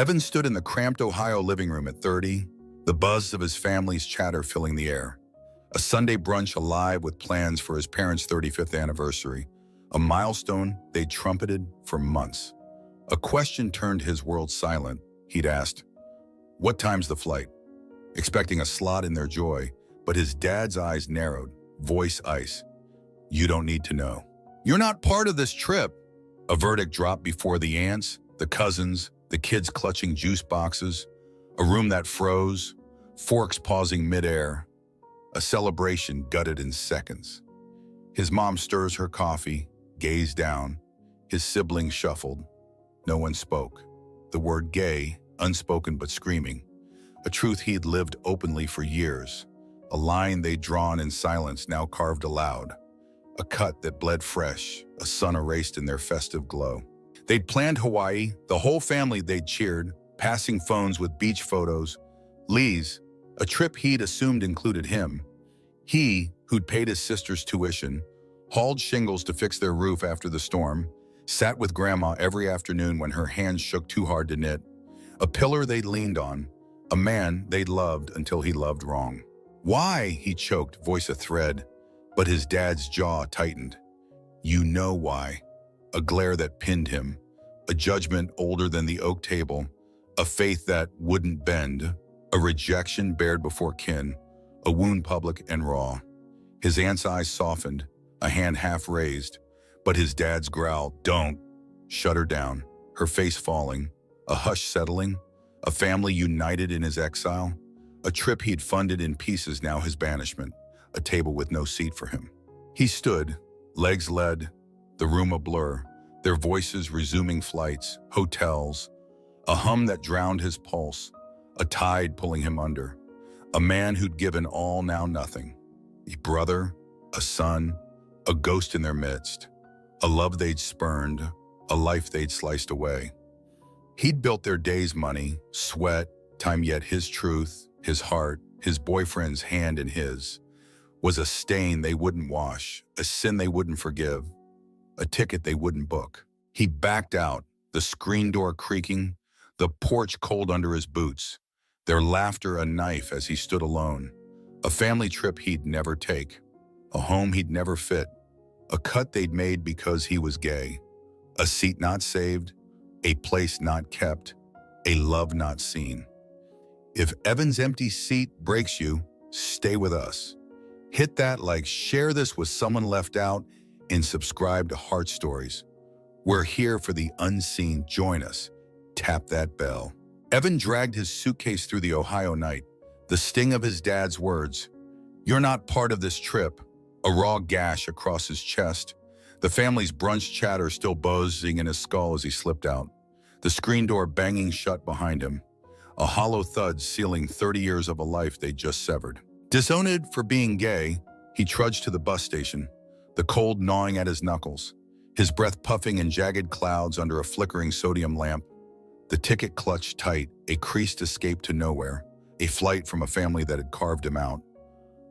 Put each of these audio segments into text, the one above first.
Evan stood in the cramped Ohio living room at 30, the buzz of his family's chatter filling the air. A Sunday brunch alive with plans for his parents' 35th anniversary, a milestone they'd trumpeted for months. A question turned his world silent. He'd asked, "What time's the flight?" Expecting a slot in their joy, but his dad's eyes narrowed, voice ice. "You don't need to know. You're not part of this trip." A verdict dropped before the aunts, the cousins, the kids clutching juice boxes, a room that froze, forks pausing midair, a celebration gutted in seconds. His mom stirs her coffee, gazed down. His siblings shuffled. No one spoke. The word gay, unspoken but screaming. A truth he'd lived openly for years. A line they'd drawn in silence, now carved aloud. A cut that bled fresh, a sun erased in their festive glow. They'd planned Hawaii, the whole family they'd cheered, passing phones with beach photos. Lee's, a trip he'd assumed included him. He, who'd paid his sister's tuition, hauled shingles to fix their roof after the storm, sat with Grandma every afternoon when her hands shook too hard to knit. A pillar they'd leaned on, a man they'd loved until he loved wrong. "Why?" he choked, voice a thread, but his dad's jaw tightened. "You know why." A glare that pinned him, a judgment older than the oak table, a faith that wouldn't bend, a rejection bared before kin, a wound public and raw. His aunt's eyes softened, a hand half raised, but his dad's growl, "Don't," shut her down, her face falling, a hush settling, a family united in his exile, a trip he'd funded in pieces, now his banishment, a table with no seat for him. He stood, legs led, the room a blur, their voices resuming flights, hotels, a hum that drowned his pulse, a tide pulling him under. A man who'd given all, now nothing. A brother, a son, a ghost in their midst. A love they'd spurned, a life they'd sliced away. He'd built their day's money, sweat, time, yet his truth, his heart, his boyfriend's hand in his, was a stain they wouldn't wash, a sin they wouldn't forgive, a ticket they wouldn't book. He backed out, the screen door creaking, the porch cold under his boots, their laughter a knife as he stood alone. A family trip he'd never take, a home he'd never fit, a cut they'd made because he was gay, a seat not saved, a place not kept, a love not seen. If Evan's empty seat breaks you, stay with us. Hit that like, share this with someone left out, and subscribe to Heart Stories. We're here for the unseen. Join us. Tap that bell. Evan dragged his suitcase through the Ohio night, the sting of his dad's words. "You're not part of this trip," a raw gash across his chest, the family's brunch chatter still buzzing in his skull as he slipped out, the screen door banging shut behind him, a hollow thud sealing 30 years of a life they'd just severed. Disowned for being gay, he trudged to the bus station, the cold gnawing at his knuckles, his breath puffing in jagged clouds under a flickering sodium lamp. The ticket clutched tight, a creased escape to nowhere, a flight from a family that had carved him out,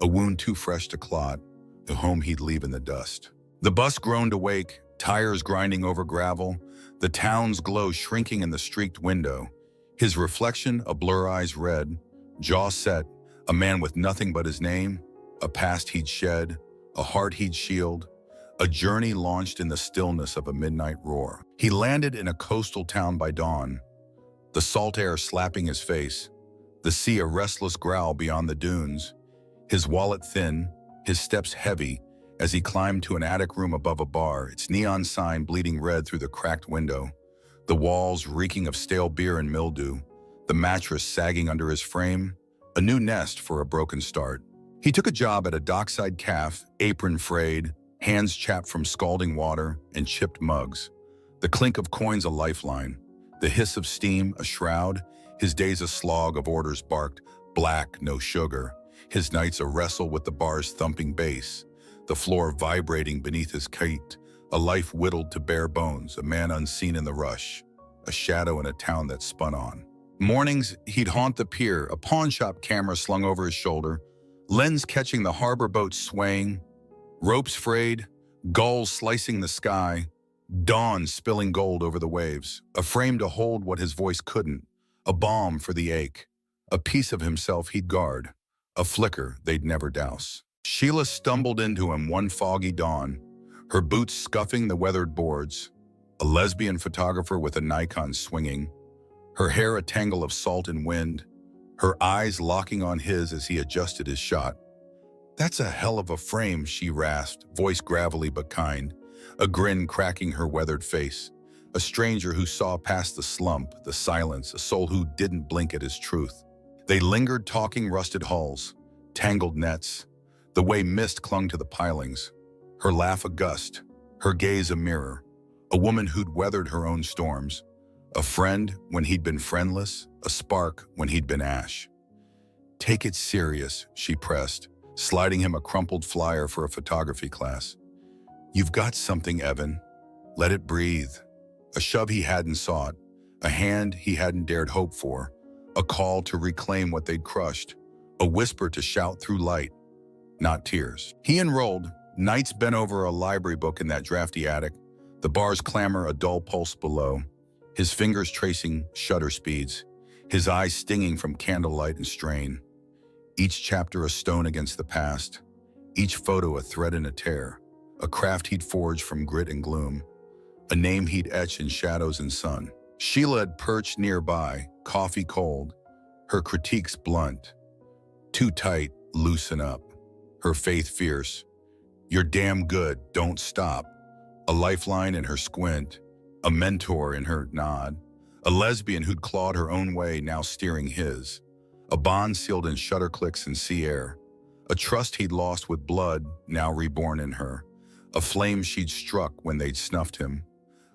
a wound too fresh to clot, a home he'd leave in the dust. The bus groaned awake, tires grinding over gravel, the town's glow shrinking in the streaked window. His reflection, a blur, eyes red, jaw set, a man with nothing but his name, a past he'd shed, a heart he'd shield, a journey launched in the stillness of a midnight roar. He landed in a coastal town by dawn, the salt air slapping his face, the sea a restless growl beyond the dunes, his wallet thin, his steps heavy as he climbed to an attic room above a bar, its neon sign bleeding red through the cracked window, the walls reeking of stale beer and mildew, the mattress sagging under his frame, a new nest for a broken start. He took a job at a dockside café, apron frayed, hands chapped from scalding water and chipped mugs, the clink of coins a lifeline, the hiss of steam a shroud, his days a slog of orders barked, black, no sugar, his nights a wrestle with the bar's thumping bass, the floor vibrating beneath his feet, a life whittled to bare bones, a man unseen in the rush, a shadow in a town that spun on. Mornings, he'd haunt the pier, a pawn shop camera slung over his shoulder, lens catching the harbor boat swaying, ropes frayed, gulls slicing the sky, dawn spilling gold over the waves, a frame to hold what his voice couldn't, a balm for the ache, a piece of himself he'd guard, a flicker they'd never douse. Sheila stumbled into him one foggy dawn, her boots scuffing the weathered boards, a lesbian photographer with a Nikon swinging, her hair a tangle of salt and wind, her eyes locking on his as he adjusted his shot. "That's a hell of a frame," she rasped, voice gravelly but kind, a grin cracking her weathered face. A stranger who saw past the slump, the silence, a soul who didn't blink at his truth. They lingered talking rusted hulls, tangled nets, the way mist clung to the pilings, her laugh a gust, her gaze a mirror, a woman who'd weathered her own storms, a friend when he'd been friendless, a spark when he'd been ash. "Take it serious," she pressed, sliding him a crumpled flyer for a photography class. "You've got something, Evan. Let it breathe." A shove he hadn't sought, a hand he hadn't dared hope for, a call to reclaim what they'd crushed, a whisper to shout through light, not tears. He enrolled, nights bent over a library book in that drafty attic, the bar's clamor a dull pulse below, his fingers tracing shutter speeds, his eyes stinging from candlelight and strain. Each chapter a stone against the past, each photo a thread in a tear, a craft he'd forged from grit and gloom, a name he'd etch in shadows and sun. Sheila had perched nearby, coffee cold, her critiques blunt. "Too tight, loosen up." Her faith fierce. "You're damn good, don't stop." A lifeline in her squint, a mentor in her nod, a lesbian who'd clawed her own way now steering his, a bond sealed in shutter clicks and sea air, a trust he'd lost with blood now reborn in her, a flame she'd struck when they'd snuffed him,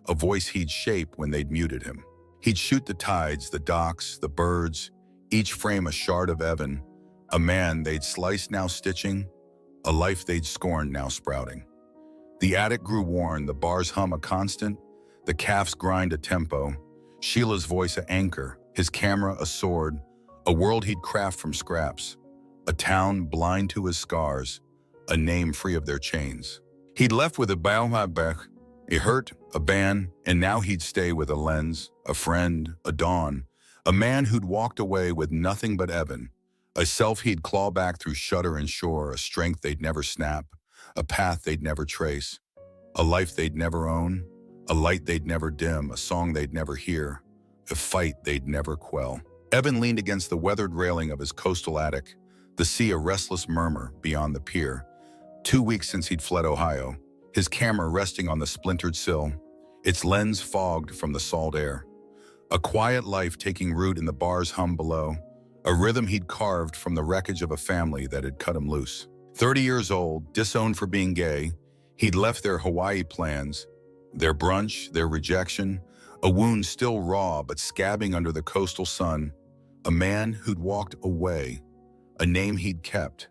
a voice he'd shape when they'd muted him. He'd shoot the tides, the docks, the birds, each frame a shard of Evan, a man they'd sliced now stitching, a life they'd scorned now sprouting. The attic grew worn, the bar's hum a constant, the calf's grind a tempo, Sheila's voice a anchor, his camera a sword, a world he'd craft from scraps, a town blind to his scars, a name free of their chains. He'd left with a Baumhabeck, a hurt, a ban, and now he'd stay with a lens, a friend, a dawn, a man who'd walked away with nothing but Evan, a self he'd claw back through shutter and shore, a strength they'd never snap, a path they'd never trace, a life they'd never own, a light they'd never dim, a song they'd never hear, a fight they'd never quell. Evan leaned against the weathered railing of his coastal attic, the sea a restless murmur beyond the pier. 2 weeks since he'd fled Ohio, his camera resting on the splintered sill, its lens fogged from the salt air. A quiet life taking root in the bar's hum below, a rhythm he'd carved from the wreckage of a family that had cut him loose. 30 years old, disowned for being gay, he'd left their Hawaii plans, their brunch, their rejection, a wound still raw but scabbing under the coastal sun, a man who'd walked away, a name he'd kept,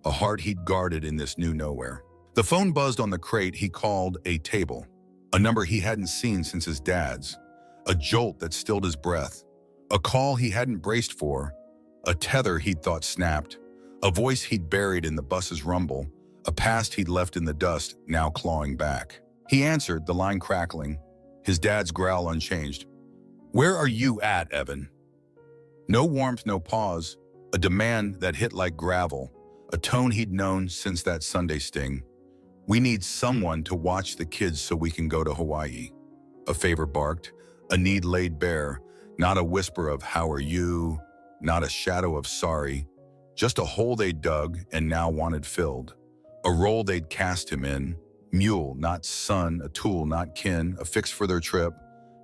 a heart he'd guarded in this new nowhere. The phone buzzed on the crate he called a table, a number he hadn't seen since his dad's, a jolt that stilled his breath, a call he hadn't braced for, a tether he'd thought snapped, a voice he'd buried in the bus's rumble, a past he'd left in the dust, now clawing back. He answered, the line crackling, his dad's growl unchanged. "Where are you at, Evan?" No warmth, no pause, a demand that hit like gravel, a tone he'd known since that Sunday sting. "We need someone to watch the kids so we can go to Hawaii." A favor barked, a need laid bare, not a whisper of "how are you," not a shadow of sorry, just a hole they'd dug and now wanted filled, a role they'd cast him in, mule, not son, a tool, not kin, a fix for their trip,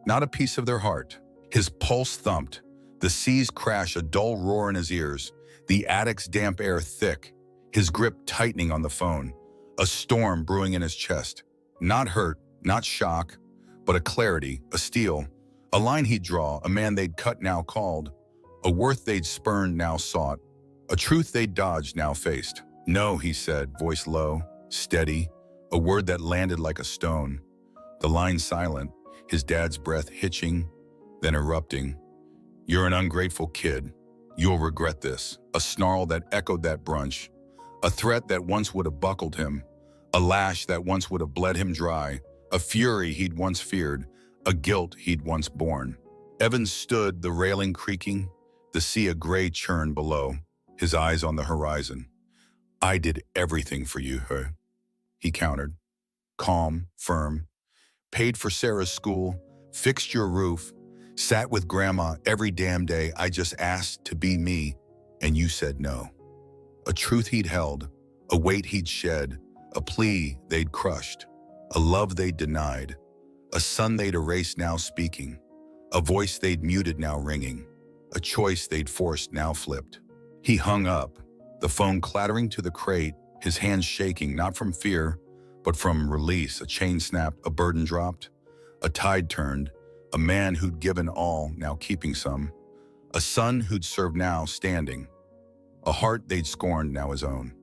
not a piece of their heart. His pulse thumped, the sea's crash a dull roar in his ears, the attic's damp air thick, his grip tightening on the phone, a storm brewing in his chest. Not hurt, not shock, but a clarity, a steel, a line he'd draw, a man they'd cut now called, a worth they'd spurned now sought, a truth they'd dodged now faced. "No," he said, voice low, steady, a word that landed like a stone. The line silent, his dad's breath hitching, then erupting. "You're an ungrateful kid. You'll regret this." A snarl that echoed that brunch, a threat that once would have buckled him, a lash that once would have bled him dry, a fury he'd once feared, a guilt he'd once borne. Evan stood, the railing creaking, the sea a gray churn below, his eyes on the horizon. I did everything for you, her, he countered, calm, firm. Paid for Sarah's school, fixed your roof, sat with Grandma every damn day. I just asked to be me, and you said no. A truth he'd held, a weight he'd shed, a plea they'd crushed, a love they'd denied, a son they'd erased now speaking, a voice they'd muted now ringing, a choice they'd forced now flipped. He hung up, the phone clattering to the crate, his hands shaking not from fear, but from release. A chain snapped, a burden dropped, a tide turned, a man who'd given all, now keeping some, a son who'd served now standing, a heart they'd scorned now his own.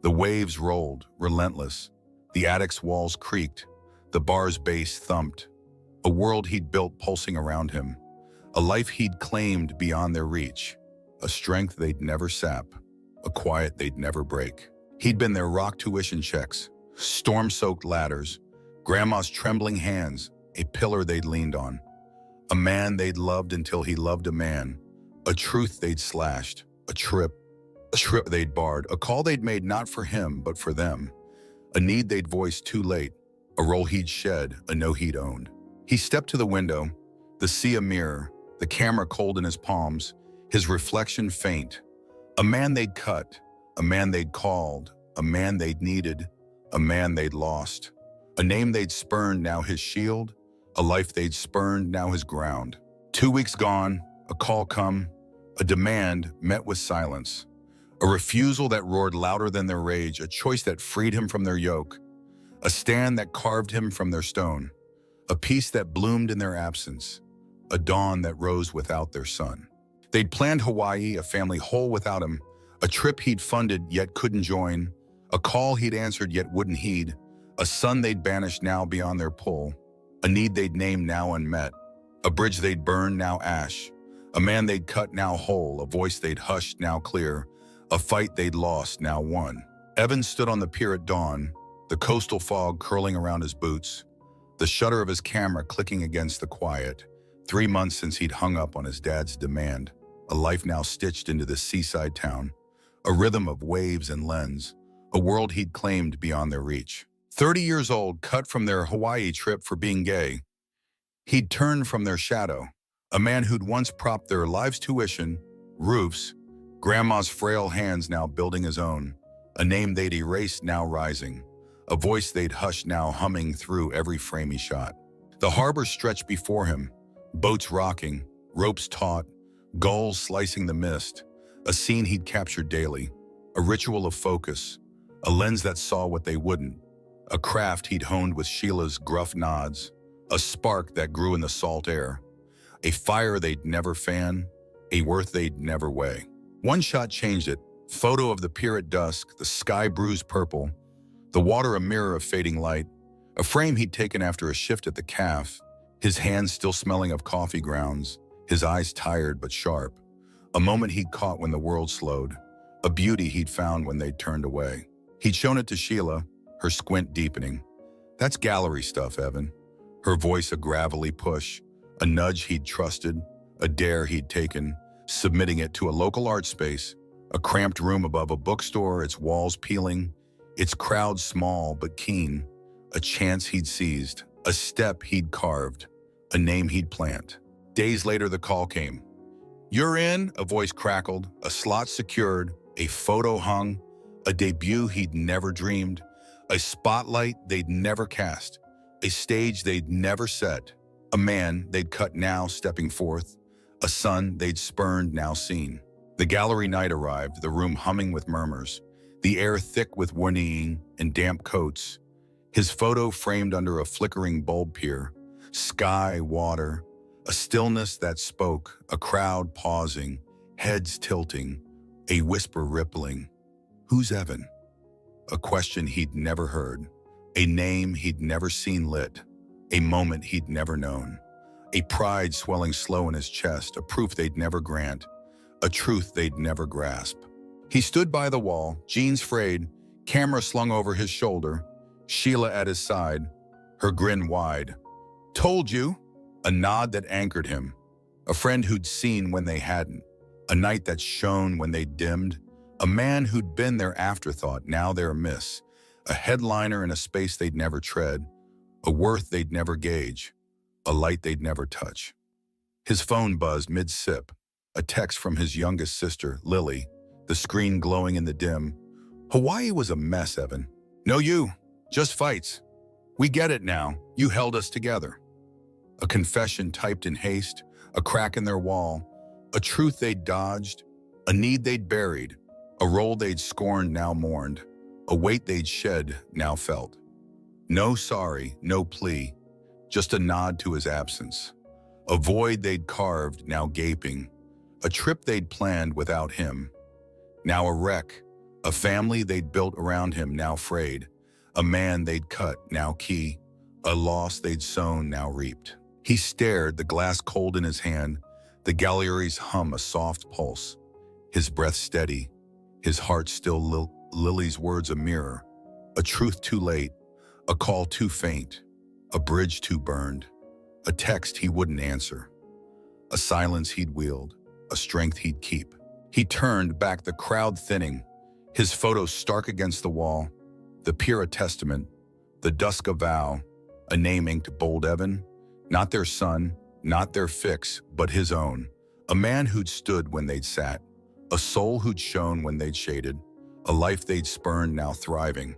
The waves rolled, relentless, the attic's walls creaked, the bar's base thumped, a world he'd built pulsing around him, a life he'd claimed beyond their reach, a strength they'd never sap, a quiet they'd never break. He'd been their rock tuition checks, storm-soaked ladders, Grandma's trembling hands, a pillar they'd leaned on, a man they'd loved until he loved a man, a truth they'd slashed, a trip they'd barred, a call they'd made not for him but for them, a need they'd voiced too late, a role he'd shed, a no he'd owned. He stepped to the window, the sea a mirror, the camera cold in his palms, his reflection faint. A man they'd cut, a man they'd called, a man they'd needed, a man they'd lost. A name they'd spurned, now his shield, a life they'd spurned, now his ground. 2 weeks gone, a call come, a demand met with silence. A refusal that roared louder than their rage, a choice that freed him from their yoke, a stand that carved him from their stone, a peace that bloomed in their absence, a dawn that rose without their sun. They'd planned Hawaii, a family whole without him, a trip he'd funded yet couldn't join, a call he'd answered yet wouldn't heed, a son they'd banished now beyond their pull, a need they'd named now unmet, a bridge they'd burned now ash, a man they'd cut now whole, a voice they'd hushed now clear, a fight they'd lost now won. Evan stood on the pier at dawn, the coastal fog curling around his boots, the shutter of his camera clicking against the quiet. 3 months since he'd hung up on his dad's demand, a life now stitched into this seaside town, a rhythm of waves and lens, a world he'd claimed beyond their reach. 30 years old, cut from their Hawaii trip for being gay, he'd turned from their shadow, a man who'd once propped their lives' tuition, roofs, Grandma's frail hands now building his own, a name they'd erased now rising, a voice they'd hushed now humming through every frame he shot. The harbor stretched before him, boats rocking, ropes taut, gulls slicing the mist, a scene he'd captured daily, a ritual of focus, a lens that saw what they wouldn't, a craft he'd honed with Sheila's gruff nods, a spark that grew in the salt air, a fire they'd never fan, a worth they'd never weigh. One shot changed it, photo of the pier at dusk, the sky bruised purple, the water a mirror of fading light, a frame he'd taken after a shift at the caf, his hands still smelling of coffee grounds, his eyes tired but sharp, a moment he'd caught when the world slowed, a beauty he'd found when they'd turned away. He'd shown it to Sheila, her squint deepening. That's gallery stuff, Evan. Her voice a gravelly push, a nudge he'd trusted, a dare he'd taken, submitting it to a local art space, a cramped room above a bookstore, its walls peeling, its crowd small but keen, a chance he'd seized, a step he'd carved, a name he'd plant. Days later, the call came. You're in, a voice crackled, a slot secured, a photo hung, a debut he'd never dreamed, a spotlight they'd never cast, a stage they'd never set, a man they'd cut now stepping forth, a son they'd spurned now seen. The gallery night arrived, the room humming with murmurs, the air thick with whinnying and damp coats, his photo framed under a flickering bulb pier, sky, water, a stillness that spoke, a crowd pausing, heads tilting, a whisper rippling. Who's Evan? A question he'd never heard, a name he'd never seen lit, a moment he'd never known, a pride swelling slow in his chest, a proof they'd never grant, a truth they'd never grasp. He stood by the wall, jeans frayed, camera slung over his shoulder, Sheila at his side, her grin wide. Told you, a nod that anchored him, A friend who'd seen when they hadn't. A night that shone when they dimmed. A man who'd been their afterthought, now their miss. A headliner in a space they'd never tread. A worth they'd never gauge. A light they'd never touch. His phone buzzed mid-sip. A text from his youngest sister, Lily, the screen glowing in the dim. Hawaii was a mess, Evan. No you, just fights. We get it now, you held us together. A confession typed in haste, a crack in their wall, a truth they'd dodged, a need they'd buried, a role they'd scorned now mourned, a weight they'd shed now felt. No sorry, no plea, just a nod to his absence. A void they'd carved, now gaping, a trip they'd planned without him. Now a wreck, a family they'd built around him, now frayed, a man they'd cut, now key, a loss they'd sown, now reaped. He stared, the glass cold in his hand, the gallery's hum a soft pulse, his breath steady, his heart still Lily's words a mirror, a truth too late, a call too faint, a bridge too burned, a text he wouldn't answer, a silence he'd wield, a strength he'd keep. He turned back, the crowd thinning, his photo stark against the wall, the pier a testament, the dusk a vow, a name inked bold Evan, not their son, not their fix, but his own. A man who'd stood when they'd sat, a soul who'd shone when they'd shaded, a life they'd spurned now thriving,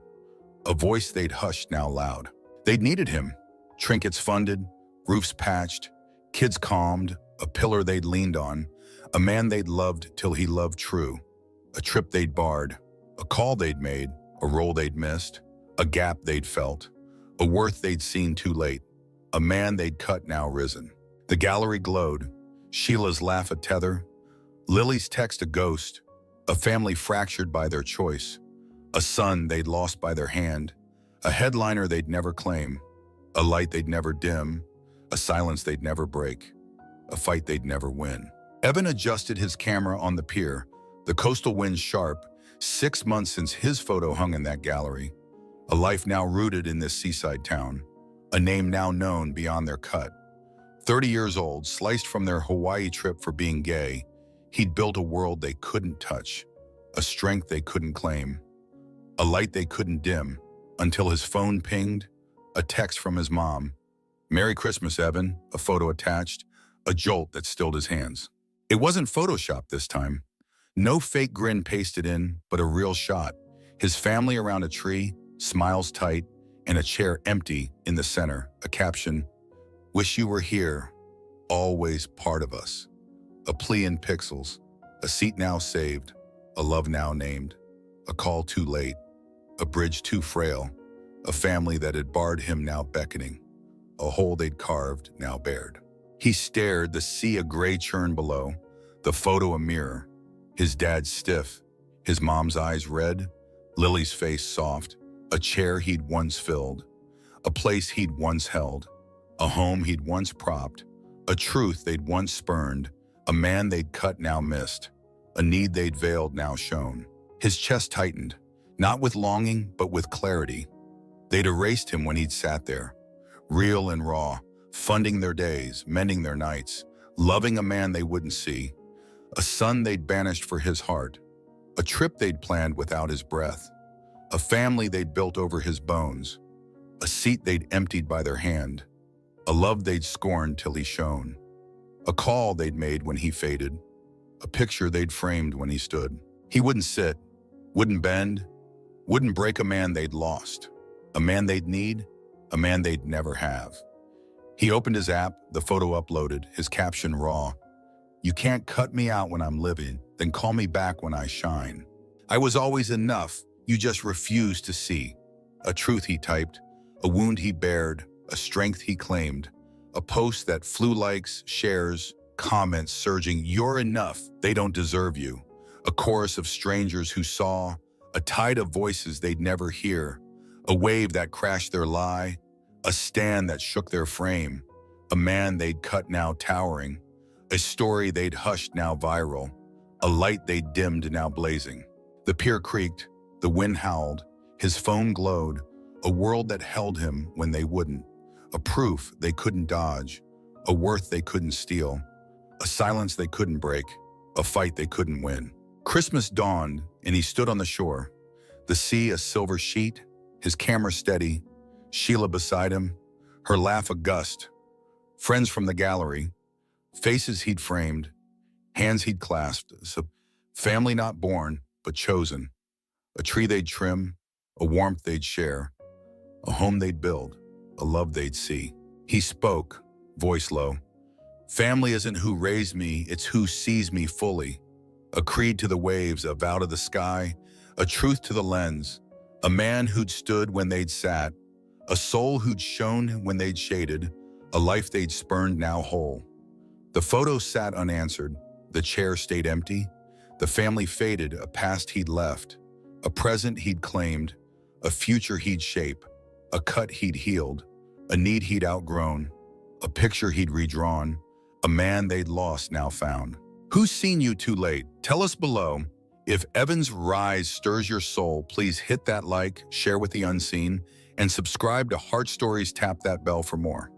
a voice they'd hushed now loud. They'd needed him, trinkets funded, roofs patched, kids calmed, a pillar they'd leaned on, a man they'd loved till he loved true, a trip they'd barred, a call they'd made, a role they'd missed, a gap they'd felt, a worth they'd seen too late, a man they'd cut now risen. The gallery glowed, Sheila's laugh a tether, Lily's text a ghost, a family fractured by their choice, a son they'd lost by their hand, a headliner they'd never claim, a light they'd never dim, a silence they'd never break, a fight they'd never win. Evan adjusted his camera on the pier, the coastal wind sharp, 6 months since his photo hung in that gallery, a life now rooted in this seaside town, a name now known beyond their cut. 30 years old, sliced from their Hawaii trip for being gay, he'd built a world they couldn't touch, a strength they couldn't claim, a light they couldn't dim, until his phone pinged, a text from his mom. "Merry Christmas, Evan," a photo attached, a jolt that stilled his hands. It wasn't Photoshopped this time. No fake grin pasted in, but a real shot. His family around a tree, smiles tight, and a chair empty in the center. A caption, "Wish you were here, always part of us." A plea in pixels, a seat now saved, a love now named, a call too late, a bridge too frail, a family that had barred him now beckoning, a hole they'd carved now bared. He stared, the sea a gray churn below, the photo a mirror, his dad stiff, his mom's eyes red, Lily's face soft, a chair he'd once filled, a place he'd once held, a home he'd once propped, a truth they'd once spurned, a man they'd cut now missed, a need they'd veiled now shown. His chest tightened, not with longing, but with clarity. They'd erased him when he'd sat there, real and raw, funding their days, mending their nights, loving a man they wouldn't see, a son they'd banished for his heart, a trip they'd planned without his breath, a family they'd built over his bones, a seat they'd emptied by their hand, a love they'd scorned till he shone, a call they'd made when he faded, a picture they'd framed when he stood. He wouldn't sit, wouldn't bend, wouldn't break a man they'd lost, a man they'd need, a man they'd never have. He opened his app, the photo uploaded, his caption raw. "You can't cut me out when I'm living, then call me back when I shine. I was always enough, you just refused to see." A truth he typed, a wound he bared, a strength he claimed, a post that flew likes, shares, comments surging, "You're enough, they don't deserve you." A chorus of strangers who saw, a tide of voices they'd never hear, a wave that crashed their lie, a stand that shook their frame, a man they'd cut now towering, a story they'd hushed now viral, a light they'd dimmed now blazing. The pier creaked, the wind howled, his phone glowed, a world that held him when they wouldn't, a proof they couldn't dodge, a worth they couldn't steal, A silence they couldn't break, a fight they couldn't win. Christmas dawned, and he stood on the shore. The sea a silver sheet, his camera steady, Sheila beside him, her laugh a gust. Friends from the gallery, faces he'd framed, hands he'd clasped. So family not born, but chosen. A tree they'd trim, a warmth they'd share, a home they'd build, a love they'd see. He spoke, voice low. Family isn't who raised me, it's who sees me fully. A creed to the waves, a vow to the sky, a truth to the lens. A man who'd stood when they'd sat, a soul who'd shone when they'd shaded, a life they'd spurned now whole. The photo sat unanswered, the chair stayed empty, the family faded, a past he'd left, a present he'd claimed, a future he'd shape, a cut he'd healed, a need he'd outgrown, a picture he'd redrawn, a man they'd lost now found. Who's seen you too late? Tell us below. If Evan's rise stirs your soul, please hit that like, share with the unseen, and subscribe to Heart Stories. Tap that bell for more.